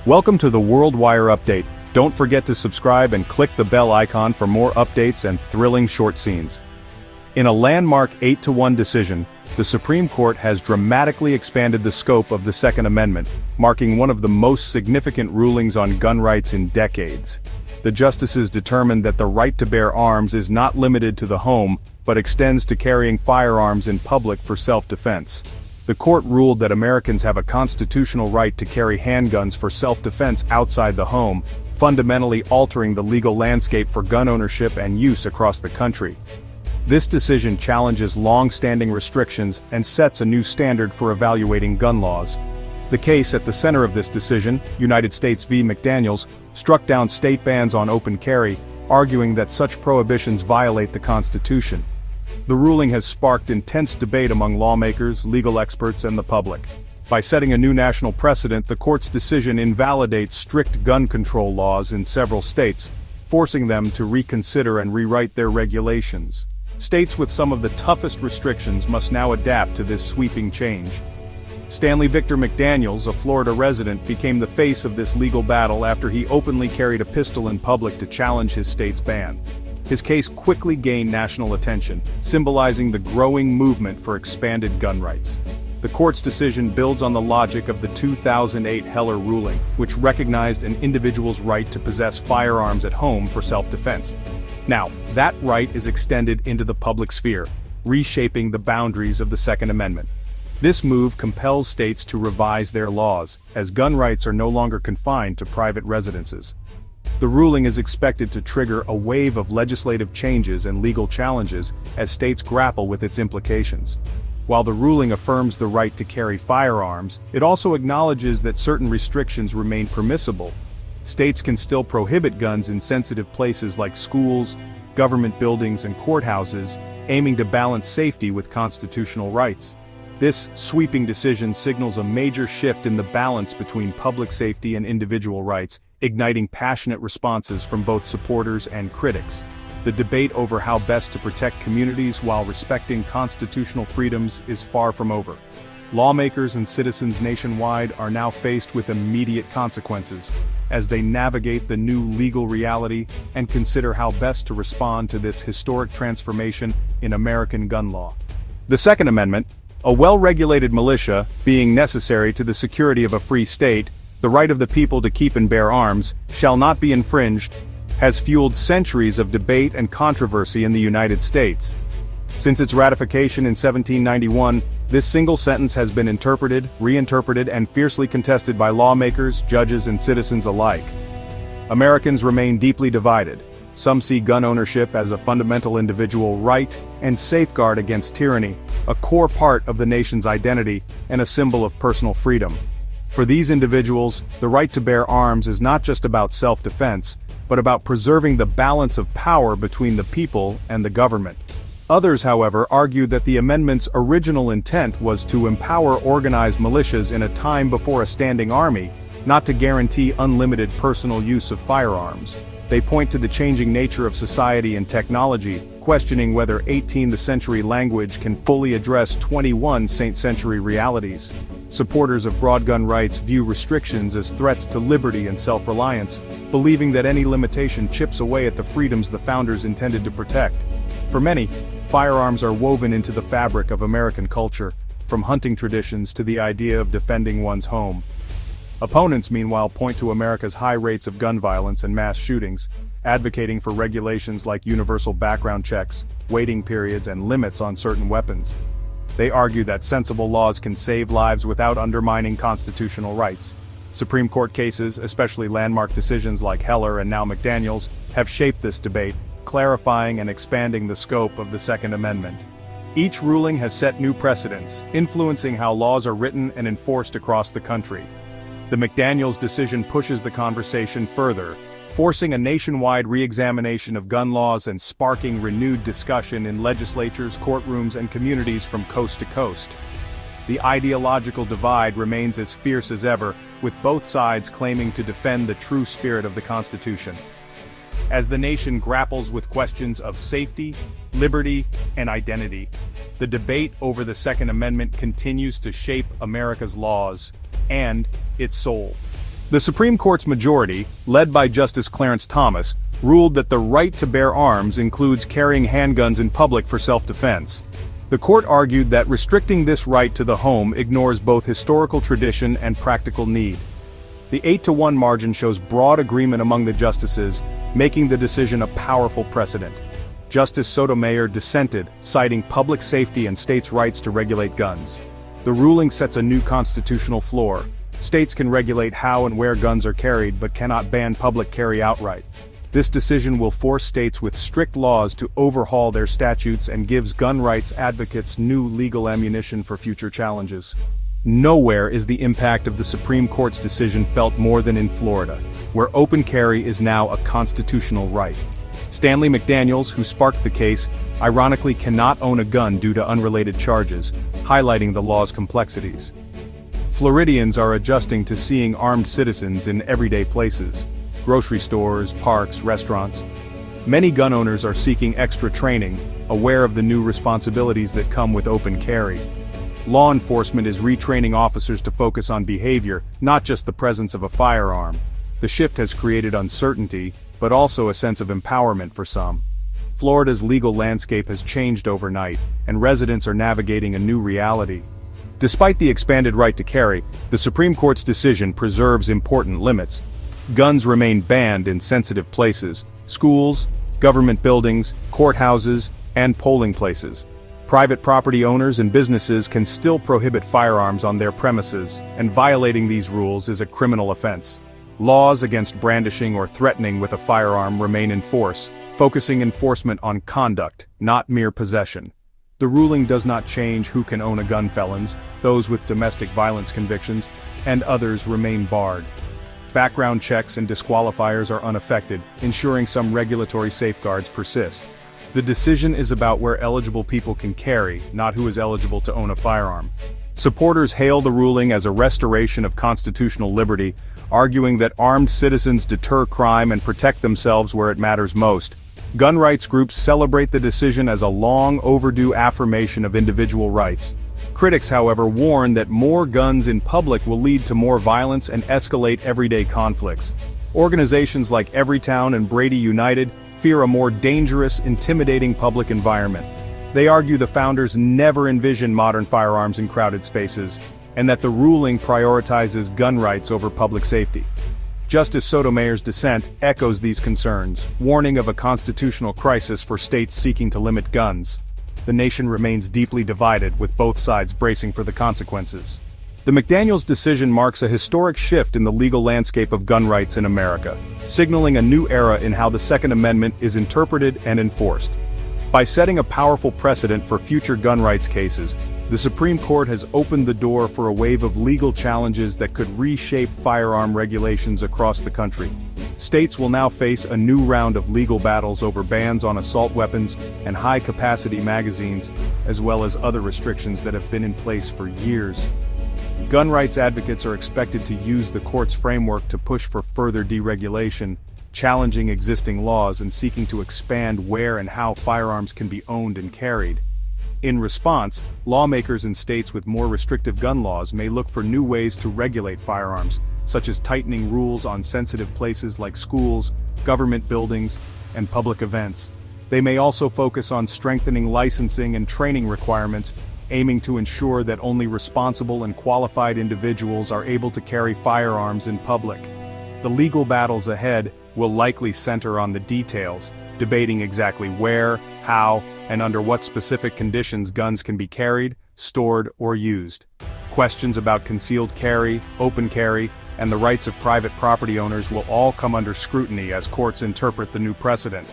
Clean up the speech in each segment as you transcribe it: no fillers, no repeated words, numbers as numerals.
Welcome to the World Wire Update. Don't forget to subscribe and click the bell icon for more updates and thrilling short scenes. In a landmark 8-1 decision, the Supreme Court has dramatically expanded the scope of the Second Amendment, marking one of the most significant rulings on gun rights in decades. The justices determined that the right to bear arms is not limited to the home, but extends to carrying firearms in public for self-defense. The court ruled that Americans have a constitutional right to carry handguns for self-defense outside the home, fundamentally altering the legal landscape for gun ownership and use across the country. This decision challenges long-standing restrictions and sets a new standard for evaluating gun laws. The case at the center of this decision, United States v. McDaniels, struck down state bans on open carry, arguing that such prohibitions violate the Constitution. The ruling has sparked intense debate among lawmakers, legal experts, and the public. By setting a new national precedent, the court's decision invalidates strict gun control laws in several states, forcing them to reconsider and rewrite their regulations. States with some of the toughest restrictions must now adapt to this sweeping change. Stanley Victor McDaniels, a Florida resident, became the face of this legal battle after he openly carried a pistol in public to challenge his state's ban. His case quickly gained national attention, symbolizing the growing movement for expanded gun rights. The court's decision builds on the logic of the 2008 Heller ruling, which recognized an individual's right to possess firearms at home for self-defense. Now, that right is extended into the public sphere, reshaping the boundaries of the Second Amendment. This move compels states to revise their laws, as gun rights are no longer confined to private residences. The ruling is expected to trigger a wave of legislative changes and legal challenges as states grapple with its implications. While the ruling affirms the right to carry firearms, it also acknowledges that certain restrictions remain permissible. States can still prohibit guns in sensitive places like schools, government buildings, and courthouses, aiming to balance safety with constitutional rights. This sweeping decision signals a major shift in the balance between public safety and individual rights, igniting passionate responses from both supporters and critics. The debate over how best to protect communities while respecting constitutional freedoms is far from over. Lawmakers and citizens nationwide are now faced with immediate consequences as they navigate the new legal reality and consider how best to respond to this historic transformation in American gun law. The Second Amendment, a well-regulated militia being necessary to the security of a free state, the right of the people to keep and bear arms, shall not be infringed, has fueled centuries of debate and controversy in the United States. Since its ratification in 1791, this single sentence has been interpreted, reinterpreted, and fiercely contested by lawmakers, judges, and citizens alike. Americans remain deeply divided. Some see gun ownership as a fundamental individual right and safeguard against tyranny, a core part of the nation's identity and a symbol of personal freedom. For these individuals, the right to bear arms is not just about self-defense, but about preserving the balance of power between the people and the government. Others, however, argue that the amendment's original intent was to empower organized militias in a time before a standing army, not to guarantee unlimited personal use of firearms. They point to the changing nature of society and technology, questioning whether 18th century language can fully address 21st century realities. Supporters of broad gun rights view restrictions as threats to liberty and self-reliance, believing that any limitation chips away at the freedoms the founders intended to protect. For many, firearms are woven into the fabric of American culture, from hunting traditions to the idea of defending one's home. Opponents, meanwhile, point to America's high rates of gun violence and mass shootings, advocating for regulations like universal background checks, waiting periods, and limits on certain weapons. They argue that sensible laws can save lives without undermining constitutional rights. Supreme Court cases, especially landmark decisions like Heller and now McDaniels, have shaped this debate, clarifying and expanding the scope of the Second Amendment. Each ruling has set new precedents, influencing how laws are written and enforced across the country. The McDaniels decision pushes the conversation further, forcing a nationwide re-examination of gun laws and sparking renewed discussion in legislatures, courtrooms, and communities from coast to coast. The ideological divide remains as fierce as ever, with both sides claiming to defend the true spirit of the Constitution. As the nation grapples with questions of safety, liberty, and identity, the debate over the Second Amendment continues to shape America's laws and its soul. The Supreme Court's majority, led by Justice Clarence Thomas, ruled that the right to bear arms includes carrying handguns in public for self-defense. The court argued that restricting this right to the home ignores both historical tradition and practical need. The 8-to-1 margin shows broad agreement among the justices, making the decision a powerful precedent. Justice Sotomayor dissented, citing public safety and states' rights to regulate guns. The ruling sets a new constitutional floor. States can regulate how and where guns are carried but cannot ban public carry outright. This decision will force states with strict laws to overhaul their statutes and gives gun rights advocates new legal ammunition for future challenges. Nowhere is the impact of the Supreme Court's decision felt more than in Florida, where open carry is now a constitutional right. Stanley McDaniels, who sparked the case, ironically cannot own a gun due to unrelated charges, highlighting the law's complexities. Floridians are adjusting to seeing armed citizens in everyday places, grocery stores, parks, restaurants. Many gun owners are seeking extra training, aware of the new responsibilities that come with open carry. Law enforcement is retraining officers to focus on behavior, not just the presence of a firearm. The shift has created uncertainty, but also a sense of empowerment for some. Florida's legal landscape has changed overnight, and residents are navigating a new reality. Despite the expanded right to carry, the Supreme Court's decision preserves important limits. Guns remain banned in sensitive places: schools, government buildings, courthouses, and polling places. Private property owners and businesses can still prohibit firearms on their premises, and violating these rules is a criminal offense. Laws against brandishing or threatening with a firearm remain in force, focusing enforcement on conduct, not mere possession. The ruling does not change who can own a gun. Felons, those with domestic violence convictions, and others remain barred. Background checks and disqualifiers are unaffected, ensuring some regulatory safeguards persist. The decision is about where eligible people can carry, not who is eligible to own a firearm. Supporters hail the ruling as a restoration of constitutional liberty, arguing that armed citizens deter crime and protect themselves where it matters most. Gun rights groups celebrate the decision as a long overdue affirmation of individual rights. Critics, however, warn that more guns in public will lead to more violence and escalate everyday conflicts. Organizations like Everytown and Brady United fear a more dangerous, intimidating public environment. They argue the founders never envisioned modern firearms in crowded spaces, and that the ruling prioritizes gun rights over public safety. Justice Sotomayor's dissent echoes these concerns, warning of a constitutional crisis for states seeking to limit guns. The nation remains deeply divided, with both sides bracing for the consequences. The McDaniels decision marks a historic shift in the legal landscape of gun rights in America, signaling a new era in how the Second Amendment is interpreted and enforced. By setting a powerful precedent for future gun rights cases, the Supreme Court has opened the door for a wave of legal challenges that could reshape firearm regulations across the country. States will now face a new round of legal battles over bans on assault weapons and high-capacity magazines, as well as other restrictions that have been in place for years. Gun rights advocates are expected to use the court's framework to push for further deregulation, challenging existing laws and seeking to expand where and how firearms can be owned and carried. In response, lawmakers in states with more restrictive gun laws may look for new ways to regulate firearms, such as tightening rules on sensitive places like schools, government buildings, and public events. They may also focus on strengthening licensing and training requirements, aiming to ensure that only responsible and qualified individuals are able to carry firearms in public. The legal battles ahead will likely center on the details, debating exactly where, how, and under what specific conditions guns can be carried, stored, or used. Questions about concealed carry, open carry, and the rights of private property owners will all come under scrutiny as courts interpret the new precedent.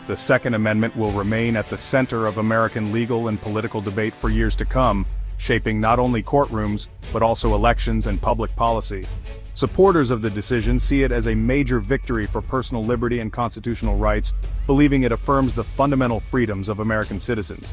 The Second Amendment will remain at the center of American legal and political debate for years to come, shaping not only courtrooms, but also elections and public policy. Supporters of the decision see it as a major victory for personal liberty and constitutional rights, believing it affirms the fundamental freedoms of American citizens.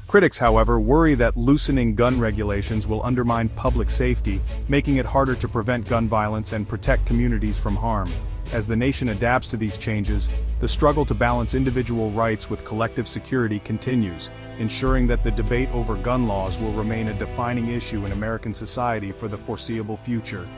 Critics, however, worry that loosening gun regulations will undermine public safety, making it harder to prevent gun violence and protect communities from harm. As the nation adapts to these changes, the struggle to balance individual rights with collective security continues, ensuring that the debate over gun laws will remain a defining issue in American society for the foreseeable future.